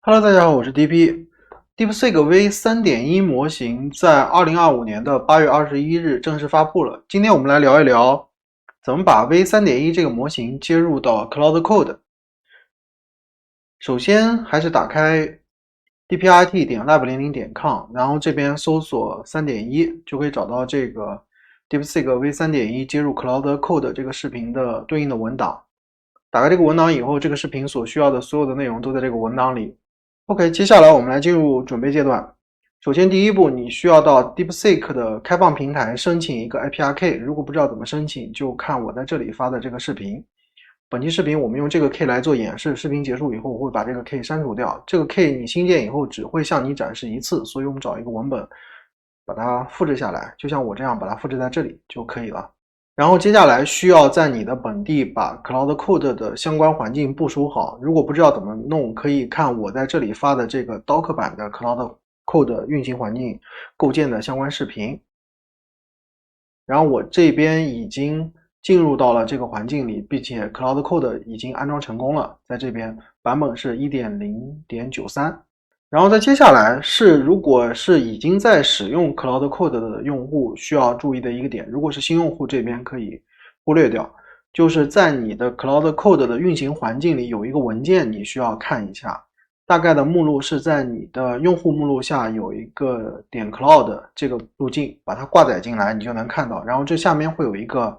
Hello，大家好，我是 DP。DeepSeek V 3.1模型在2025年的8月21日正式发布了。今天我们来聊一聊怎么把 V 3.1这个模型接入到 Cloud Code。首先还是打开 dpit.lab00.com， 然后这边搜索3.1，就可以找到这个 DeepSeek V 3.1接入 Cloud Code 这个视频的对应的文档。打开这个文档以后，这个视频所需要的所有的内容都在这个文档里。OK， 接下来我们来进入准备阶段。首先第一步，你需要到 DeepSeek 的开放平台申请一个 API Key， 如果不知道怎么申请，就看我在这里发的这个视频。本期视频我们用这个 Key 来做演示，视频结束以后我会把这个 Key 删除掉。这个 Key 你新建以后只会向你展示一次，所以我们找一个文本把它复制下来，就像我这样把它复制在这里就可以了。然后接下来需要在你的本地把 Cloud Code 的相关环境部署好。如果不知道怎么弄，可以看我在这里发的这个 Docker 版的 Cloud Code 运行环境构建的相关视频。然后我这边已经进入到了这个环境里，并且 Cloud Code 已经安装成功了，在这边版本是 1.0.93。然后再接下来是，如果是已经在使用 Cloud Code 的用户需要注意的一个点，如果是新用户这边可以忽略掉，就是在你的 Cloud Code 的运行环境里有一个文件你需要看一下，大概的目录是在你的用户目录下有一个点 Cloud 这个路径，把它挂载进来你就能看到，然后这下面会有一个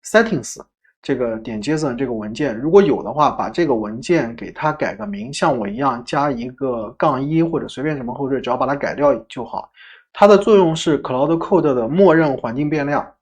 Settings这个点 JSON 这个文件，如果有的话，把这个文件给它改个名，像我一样加一个-1或者随便什么后缀，只要把它改掉就好。它的作用是 Cloud Code 的默认环境变量。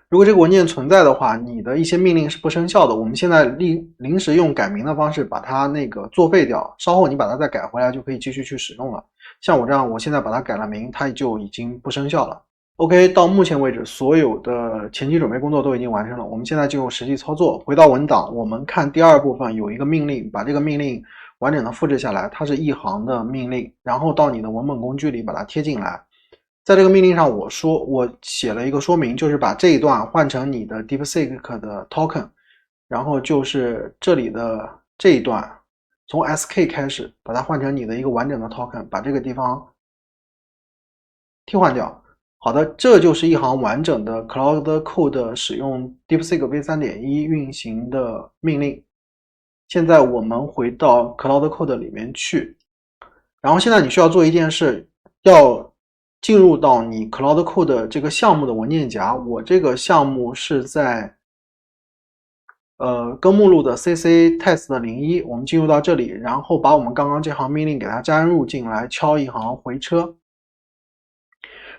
如果这个文件存在的话，你的一些命令是不生效的。我们现在临时用改名的方式把它那个作废掉，稍后你把它再改回来就可以继续去使用了。像我这样，我现在把它改了名，它就已经不生效了。OK， 到目前为止，所有的前期准备工作都已经完成了。我们现在进入实际操作，回到文档，我们看第二部分有一个命令，把这个命令完整的复制下来，它是一行的命令，然后到你的文本工具里把它贴进来。在这个命令上，我写了一个说明，就是把这一段换成你的 DeepSeek 的 token， 然后就是这里的这一段，从 SK 开始，把它换成你的一个完整的 token， 把这个地方替换掉。好的，这就是一行完整的 Cloud Code 使用 DeepSeek V 3.1 运行的命令。现在我们回到 Cloud Code 里面去，然后现在你需要做一件事，要进入到你 Cloud Code 这个项目的文件夹。我这个项目是在根目录的 CC test 01，我们进入到这里，然后把我们刚刚这行命令给它加入进来，敲一行回车。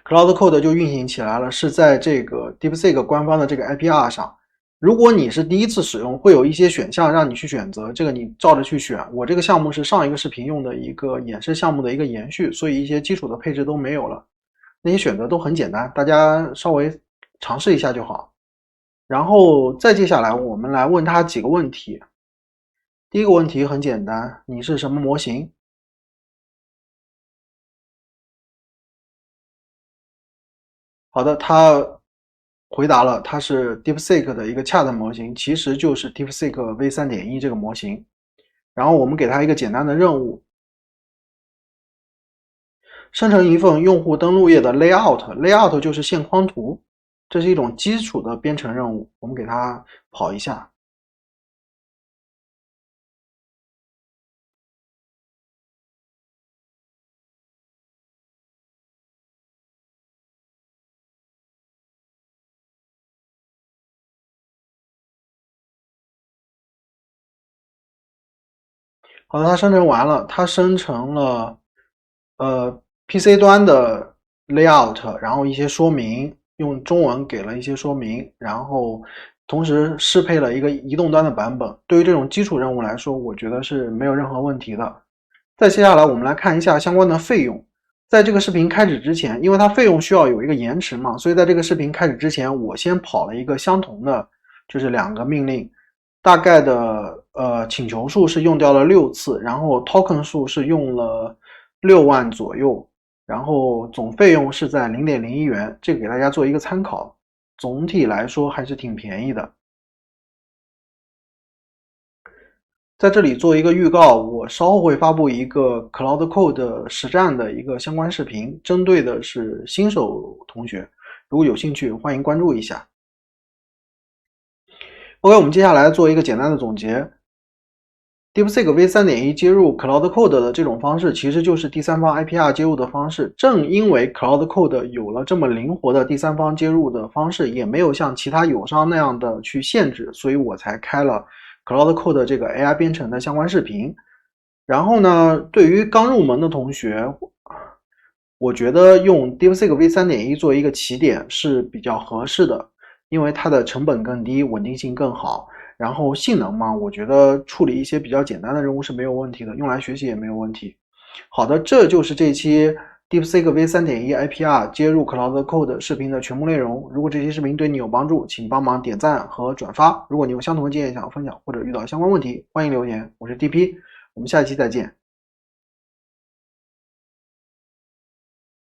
Cloud Code 就运行起来了，是在这个 DeepSeek 官方的这个 IPR 上。如果你是第一次使用，会有一些选项让你去选择，这个你照着去选。我这个项目是上一个视频用的一个演示项目的一个延续，所以一些基础的配置都没有了。那些选择都很简单，大家稍微尝试一下就好。然后再接下来我们来问他几个问题。第一个问题很简单，你是什么模型？好的，他回答了，它是 DeepSeek 的一个 Chat 模型，其实就是 DeepSeek V 3.1 这个模型。然后我们给它一个简单的任务，生成一份用户登录页的 layout 就是线框图，这是一种基础的编程任务，我们给它跑一下。好的，它生成完了，它生成了PC 端的 layout， 然后一些说明，用中文给了一些说明，然后同时适配了一个移动端的版本。对于这种基础任务来说，我觉得是没有任何问题的。再接下来我们来看一下相关的费用。在这个视频开始之前，因为它费用需要有一个延迟嘛，所以在这个视频开始之前，我先跑了一个相同的，就是两个命令。大概的请求数是用掉了6次，然后 token 数是用了6万左右，然后总费用是在 0.01 元，这个给大家做一个参考，总体来说还是挺便宜的。在这里做一个预告，我稍后会发布一个 Cloud Code 实战的一个相关视频，针对的是新手同学，如果有兴趣，欢迎关注一下。OK， 我们接下来做一个简单的总结。DeepSeek v3.1 接入 Cloud Code 的这种方式，其实就是第三方 IPR 接入的方式。正因为 Cloud Code 有了这么灵活的第三方接入的方式，也没有像其他友商那样的去限制，所以我才开了 Cloud Code 这个 AI 编程的相关视频。然后呢，对于刚入门的同学，我觉得用 DeepSeek v3.1 做一个起点是比较合适的，因为它的成本更低，稳定性更好。然后性能嘛，我觉得处理一些比较简单的任务是没有问题的，用来学习也没有问题。好的，这就是这期 DeepSeek v3.1 IPR 接入 Cloud Code 视频的全部内容。如果这期视频对你有帮助，请帮忙点赞和转发。如果你有相同的经验想要分享，或者遇到相关问题，欢迎留言。我是 DP，我们下一期再见。